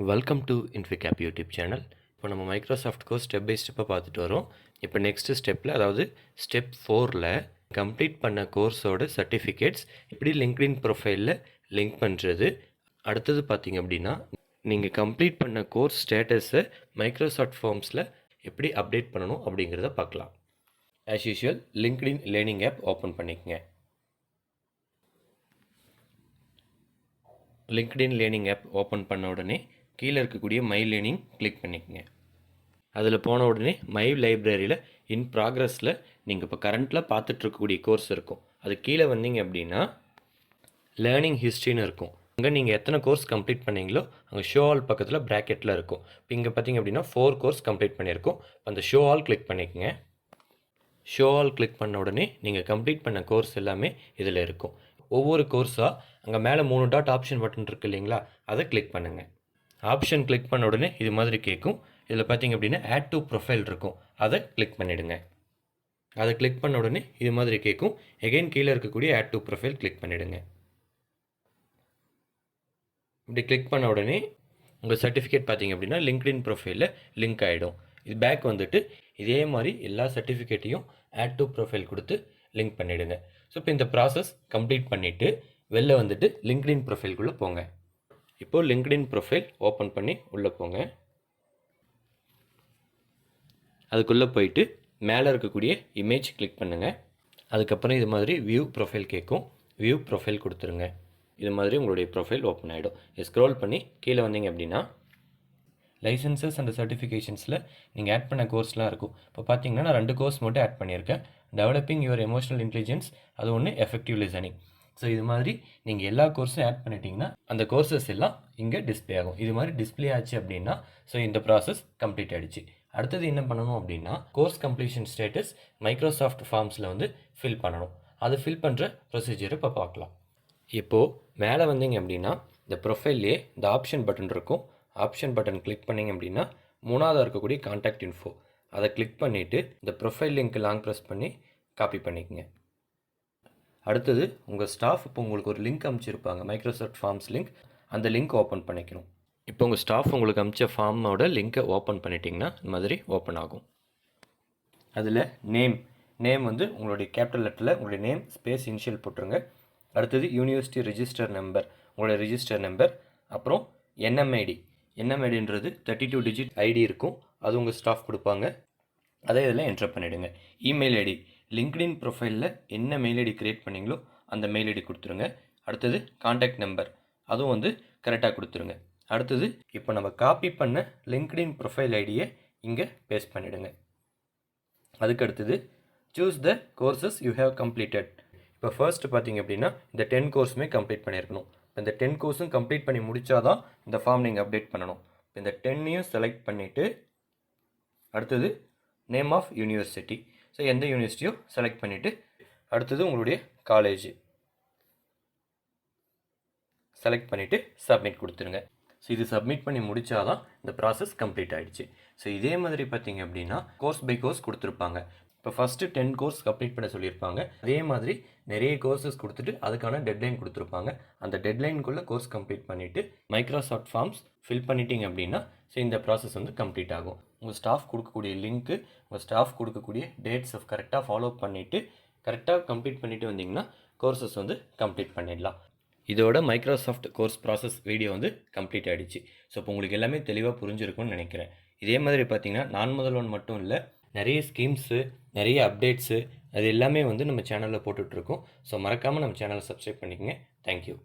Welcome to இன்ஃபிகேப் YouTube channel. இப்போ நம்ம மைக்ரோசாஃப்ட் கோர்ஸ் ஸ்டெப் பை ஸ்டெப்பாக பார்த்துட்டு வரோம். இப்போ நெக்ஸ்ட்டு ஸ்டெப்பில், அதாவது ஸ்டெப் 4ல் கம்ப்ளீட் பண்ண கோர்ஸோட சர்டிஃபிகேட்ஸ் எப்படி லிங்க்டின் ப்ரொஃபைலில் லிங்க் பண்ணுறது. அடுத்தது பார்த்திங்க அப்படின்னா, நீங்கள் கம்ப்ளீட் பண்ண கோர்ஸ் ஸ்டேட்டஸை மைக்ரோசாஃப்ட் ஃபார்ம்ஸில் எப்படி அப்டேட் பண்ணணும் அப்படிங்கிறத பார்க்கலாம். As usual LinkedIn learning app open பண்ணிக்கங்க. லிங்க்டின் லேர்னிங் ஆப் ஓப்பன் பண்ண உடனே கீழே இருக்கக்கூடிய மை லேர்னிங் கிளிக் பண்ணிக்கங்க. அதில் போன உடனே மை லைப்ரரியில் இன் ப்ராக்ரஸில் நீங்கள் இப்போ கரண்ட்டில் பார்த்துட்ருக்கக்கூடிய கோர்ஸ் இருக்கும். அது கீழே வந்தீங்க அப்படின்னா லேர்னிங் ஹிஸ்ட்ரின்னு இருக்கும். அங்கே நீங்கள் எத்தனை கோர்ஸ் கம்ப்ளீட் பண்ணீங்களோ அங்கே ஷோ ஆல் பக்கத்தில் ப்ராக்கெட்டில் இருக்கும். இப்போ இங்கே பார்த்தீங்க அப்படின்னா 4 கோர்ஸ் கம்ப்ளீட் பண்ணியிருக்கோம். அந்த ஷோ ஆல் கிளிக் பண்ணிக்கங்க. ஷோ ஆல் கிளிக் பண்ண உடனே நீங்கள் கம்ப்ளீட் பண்ண கோர்ஸ் எல்லாமே இதில் இருக்கும். ஒவ்வொரு கோர்ஸாக அங்கே மேலே 3 டாட் ஆப்ஷன் பட்டன் இருக்குது இல்லைங்களா, அதை கிளிக் பண்ணுங்கள். ஆப்ஷன் கிளிக் பண்ண உடனே இது மாதிரி கேட்கும். இதில் பார்த்தீங்க அப்படின்னா ஆட் டு ப்ரொஃபைல் இருக்கும், அதை கிளிக் பண்ணிவிடுங்க. அதை கிளிக் பண்ண உடனே இது மாதிரி கேட்கும். எகைன் கீழே இருக்கக்கூடிய ஆட் டு ப்ரொஃபைல் கிளிக் பண்ணிவிடுங்க. இப்படி கிளிக் பண்ண உடனே உங்கள் சர்டிஃபிகேட் பார்த்தீங்க அப்படின்னா லிங்க்டின் ப்ரொஃபைலில் லிங்க் ஆகிடும். இது பேக் வந்துட்டு இதே மாதிரி எல்லா சர்டிஃபிகேட்டையும் ஆட் டு ப்ரொஃபைல் கொடுத்து லிங்க் பண்ணிவிடுங்க. ஸோ இப்போ இந்த ப்ராசஸ் கம்ப்ளீட் பண்ணிவிட்டு வெளில வந்துட்டு லிங்க்டின் ப்ரொஃபைல்குள்ளே போங்க. இப்போது லிங்க்டின் ப்ரொஃபைல் ஓப்பன் பண்ணி உள்ளே போங்க. அதுக்குள்ளே போயிட்டு மேலே இருக்கக்கூடிய இமேஜ் கிளிக் பண்ணுங்கள். அதுக்கப்புறம் இது மாதிரி வியூ ப்ரொஃபைல் கேட்கும். வியூ ப்ரொஃபைல் கொடுத்துருங்க. இது மாதிரி உங்களுடைய ப்ரொஃபைல் ஓப்பன் ஆகிடும். ஸ்க்ரோல் பண்ணி கீழே வந்தீங்க அப்படின்னா லைசன்சஸ் அண்ட் சர்டிஃபிகேஷன்ஸில் நீங்கள் ஆட் பண்ண கோர்ஸ்லாம் இருக்கும். இப்போ பார்த்தீங்கன்னா நான் 2 கோர்ஸ் மட்டும் ஆட் பண்ணியிருக்கேன். டெவலப்பிங் யுவர் எமோஷனல் இன்டெலிஜென்ஸ், அது ஒன்று எஃபெக்டிவ் லிசனிங். ஸோ இது மாதிரி நீங்கள் எல்லா கோர்ஸும் ஆட் பண்ணிட்டீங்கன்னா அந்த கோர்சஸ் எல்லாம் இங்கே டிஸ்பிளே ஆகும். இது மாதிரி டிஸ்பிளே ஆச்சு அப்படின்னா ஸோ இந்த ப்ராசஸ் கம்ப்ளீட் ஆகிடுச்சு. அடுத்தது என்ன பண்ணணும் அப்படின்னா கோர்ஸ் கம்ப்ளீஷன் ஸ்டேட்டஸ் மைக்ரோசாஃப்ட் ஃபார்ம்ஸில் வந்து ஃபில் பண்ணணும். அது ஃபில் பண்ணுற ப்ரொசீஜரை இப்போ பார்க்கலாம். இப்போது மேலே வந்தீங்க அப்படின்னா இந்த ப்ரொஃபைல்லே இந்த ஆப்ஷன் பட்டன் இருக்கும். ஆப்ஷன் பட்டன் கிளிக் பண்ணிங்க அப்படின்னா 3ஆவது இருக்கக்கூடிய கான்டாக்ட் இன்ஃபோ அதை கிளிக் பண்ணிவிட்டு இந்த ப்ரொஃபைல் லிங்க் லாங் ப்ரெஸ் பண்ணி காப்பி பண்ணிக்கங்க. அடுத்தது உங்கள் ஸ்டாஃப் இப்போ உங்களுக்கு ஒரு லிங்க் அனுப்பிச்சிருப்பாங்க, மைக்ரோசாஃப்ட் ஃபார்ம்ஸ் லிங்க். அந்த லிங்க் ஓப்பன் பண்ணிக்கணும். இப்போ உங்கள் ஸ்டாஃப் உங்களுக்கு அனுப்பிச்ச ஃபார்மோட லிங்க்கை ஓப்பன் பண்ணிட்டீங்கன்னா இந்த மாதிரி ஓப்பன் ஆகும். அதில் நேம் வந்து உங்களுடைய கேபிட்டல் லெட்டரில் உங்களுடைய நேம் ஸ்பேஸ் இனிஷியல் போட்டுருங்க. அடுத்தது யூனிவர்சிட்டி ரிஜிஸ்டர் நம்பர், உங்களுடைய ரிஜிஸ்டர் நம்பர். அப்புறம் என்எம்ஐடின்றது 32 டிஜிட் ஐடி இருக்கும். அது உங்கள் ஸ்டாஃப் கொடுப்பாங்க. அதே இதில் என்டர் பண்ணிவிடுங்க. இமெயில் ஐடி, லிங்க்டின் ப்ரொஃபைலில் என்ன மெயில் ஐடி க்ரியேட் பண்ணிங்களோ அந்த மெயில் ஐடி கொடுத்துருங்க. அடுத்தது கான்டாக்ட் நம்பர், அதுவும் வந்து கரெக்டாக கொடுத்துருங்க. அடுத்தது இப்போ நம்ம காப்பி பண்ண லிங்க்டின் ப்ரொஃபைல் ஐடியை இங்கே பேஸ்ட் பண்ணிவிடுங்க. அதுக்கு அடுத்தது choose the courses you have completed. இப்போ ஃபர்ஸ்ட்டு பார்த்தீங்க அப்படின்னா இந்த 10 கோர்ஸுமே கம்ப்ளீட் பண்ணியிருக்கணும். இப்போ இந்த 10 கோர்ஸும் கம்ப்ளீட் பண்ணி முடித்தாதான் இந்த ஃபார்ம் நீங்கள் அப்டேட் பண்ணணும். இப்போ இந்த 10ஐயும் செலக்ட் பண்ணிவிட்டு அடுத்தது நேம் ஆஃப் யூனிவர்சிட்டி, ஸோ எந்த யூனிவர்சிட்டியோ செலக்ட் பண்ணிவிட்டு அடுத்தது உங்களுடைய காலேஜ் செலக்ட் பண்ணிவிட்டு சப்மிட் கொடுத்துருங்க. ஸோ இது சப்மிட் பண்ணி முடித்தாதான் இந்த ப்ராசஸ் கம்ப்ளீட் ஆகிடுச்சு. ஸோ இதே மாதிரி பார்த்தீங்க அப்படின்னா கோர்ஸ் பை கோர்ஸ் கொடுத்துருப்பாங்க. இப்போ ஃபஸ்ட்டு 10 கோர்ஸ் கம்ப்ளீட் பண்ண சொல்லியிருப்பாங்க. அதே மாதிரி நிறைய கோர்சஸ் கொடுத்துட்டு அதுக்கான டெட்லைன் கொடுத்துருப்பாங்க. அந்த டெட்லைனுக்குள்ளே கோர்ஸ் கம்ப்ளீட் பண்ணிவிட்டு மைக்ரோசாஃப்ட் ஃபார்ம்ஸ் ஃபில் பண்ணிட்டீங்க அப்படின்னா ஸோ இந்த ப்ராசஸ் வந்து கம்ப்ளீட் ஆகும். உங்கள் ஸ்டாஃப் கொடுக்கக்கூடிய லிங்க்கு, உங்கள் ஸ்டாஃப் கொடுக்கக்கூடிய டேட்ஸ் கரெக்டாக ஃபாலோ பண்ணிவிட்டு கரெக்டாக கம்ப்ளீட் பண்ணிவிட்டு வந்தீங்கன்னா கோர்சஸ் வந்து கம்ப்ளீட் பண்ணிடலாம். இதோட மைக்ரோசாஃப்ட் கோர்ஸ் ப்ராசஸ் வீடியோ வந்து கம்ப்ளீட் ஆகிடுச்சு. ஸோ இப்போ உங்களுக்கு எல்லாமே தெளிவாக புரிஞ்சிருக்கும்னு நினைக்கிறேன். இதே மாதிரி பார்த்தீங்கன்னா நான் முதல்வன் மட்டும் இல்லை, நிறைய ஸ்கீம்ஸு, நிறைய அப்டேட்ஸு, அது எல்லாமே வந்து நம்ம சேனலில் போட்டுட்ருக்கோம். ஸோ மறக்காமல் நம்ம சேனலை சப்ஸ்கிரைப் பண்ணிக்கங்க. தேங்க்யூ.